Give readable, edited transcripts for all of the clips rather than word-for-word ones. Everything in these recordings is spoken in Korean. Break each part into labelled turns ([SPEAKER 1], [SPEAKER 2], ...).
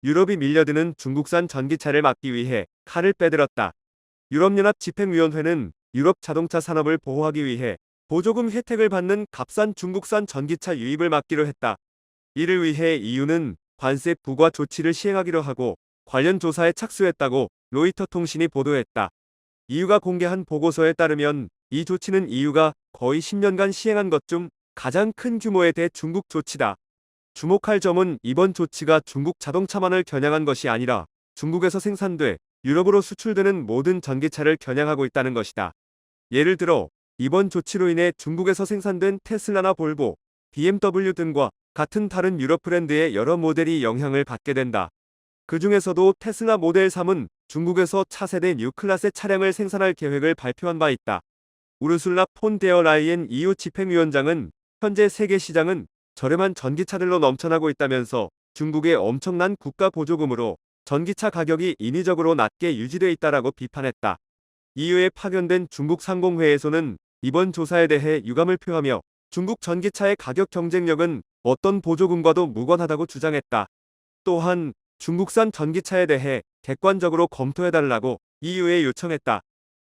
[SPEAKER 1] 유럽이 밀려드는 중국산 전기차를 막기 위해 칼을 빼들었다. 유럽연합 집행위원회는 유럽 자동차 산업을 보호하기 위해 보조금 혜택을 받는 값싼 중국산 전기차 유입을 막기로 했다. 이를 위해 EU는 관세 부과 조치를 시행하기로 하고 관련 조사에 착수했다고 로이터 통신이 보도했다. EU가 공개한 보고서에 따르면 이 조치는 EU가 거의 10년간 시행한 것 중 가장 큰 규모의 대중국 조치다. 주목할 점은 이번 조치가 중국 자동차만을 겨냥한 것이 아니라 중국에서 생산돼 유럽으로 수출되는 모든 전기차를 겨냥하고 있다는 것이다. 예를 들어 이번 조치로 인해 중국에서 생산된 테슬라나 볼보, BMW 등과 같은 다른 유럽 브랜드의 여러 모델이 영향을 받게 된다. 그 중에서도 테슬라 모델 3은 중국에서 차세대 뉴클래스 차량을 생산할 계획을 발표한 바 있다. 우르술라 폰 데어 라이엔 EU 집행위원장은 현재 세계 시장은 저렴한 전기차들로 넘쳐나고 있다면서 중국의 엄청난 국가 보조금으로 전기차 가격이 인위적으로 낮게 유지돼 있다라고 비판했다. EU에 파견된 중국 상공회에서는 이번 조사에 대해 유감을 표하며 중국 전기차의 가격 경쟁력은 어떤 보조금과도 무관하다고 주장했다. 또한 중국산 전기차에 대해 객관적으로 검토해달라고 EU에 요청했다.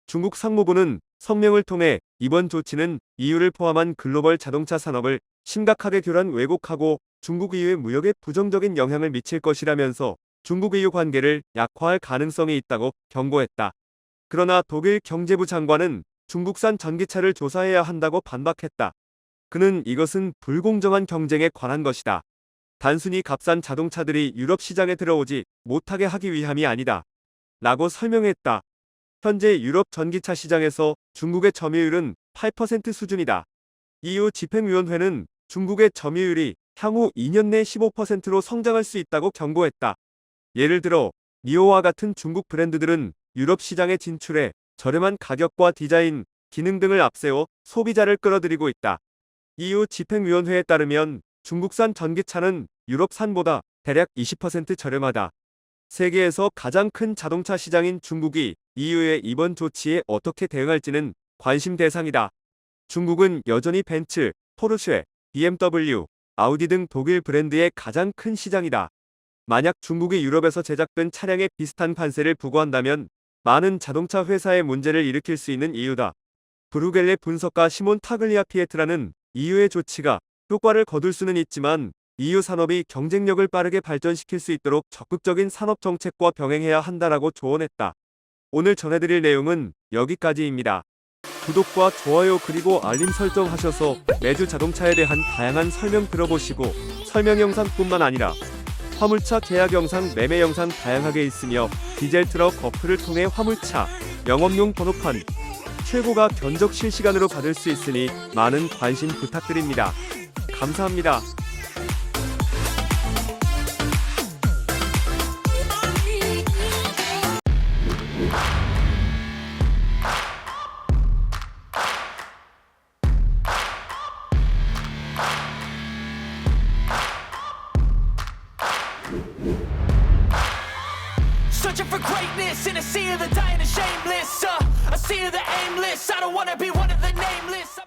[SPEAKER 1] 중국 상무부는 성명을 통해 이번 조치는 EU를 포함한 글로벌 자동차 산업을 심각하게 왜곡하고 중국 EU의 무역에 부정적인 영향을 미칠 것이라면서 중국 EU 관계를 약화할 가능성이 있다고 경고했다. 그러나 독일 경제부 장관은 중국산 전기차를 조사해야 한다고 반박했다. 그는 이것은 불공정한 경쟁에 관한 것이다. 단순히 값싼 자동차들이 유럽 시장에 들어오지 못하게 하기 위함이 아니다. 라고 설명했다. 현재 유럽 전기차 시장에서 중국의 점유율은 8% 수준이다. EU 집행위원회는 중국의 점유율이 향후 2년 내 15%로 성장할 수 있다고 경고했다. 예를 들어 니오와 같은 중국 브랜드들은 유럽 시장에 진출해 저렴한 가격과 디자인, 기능 등을 앞세워 소비자를 끌어들이고 있다. EU 집행위원회에 따르면 중국산 전기차는 유럽산보다 대략 20% 저렴하다. 세계에서 가장 큰 자동차 시장인 중국이 EU의 이번 조치에 어떻게 대응할지는 관심 대상이다. 중국은 여전히 벤츠, 포르쉐, BMW, 아우디 등 독일 브랜드의 가장 큰 시장이다. 만약 중국이 유럽에서 제작된 차량에 비슷한 관세를 부과한다면 많은 자동차 회사에 문제를 일으킬 수 있는 이유다. 브루겔레 분석가 시몬 타글리아 피에트라는 EU의 조치가 효과를 거둘 수는 있지만 EU 산업이 경쟁력을 빠르게 발전시킬 수 있도록 적극적인 산업 정책과 병행해야 한다라고 조언했다. 오늘 전해드릴 내용은 여기까지입니다. 구독과 좋아요 그리고 알림 설정하셔서 매주 자동차에 대한 다양한 설명 들어보시고 설명 영상뿐만 아니라 화물차 계약 영상, 매매 영상 다양하게 있으며 디젤 트럭 어플을 통해 화물차, 영업용 번호판, 최고가 견적 실시간으로 받을 수 있으니 많은 관심 부탁드립니다. 감사합니다.
[SPEAKER 2] Searching for greatness in a sea of the dying and shameless. A sea of the aimless. I don't wanna be one of the nameless.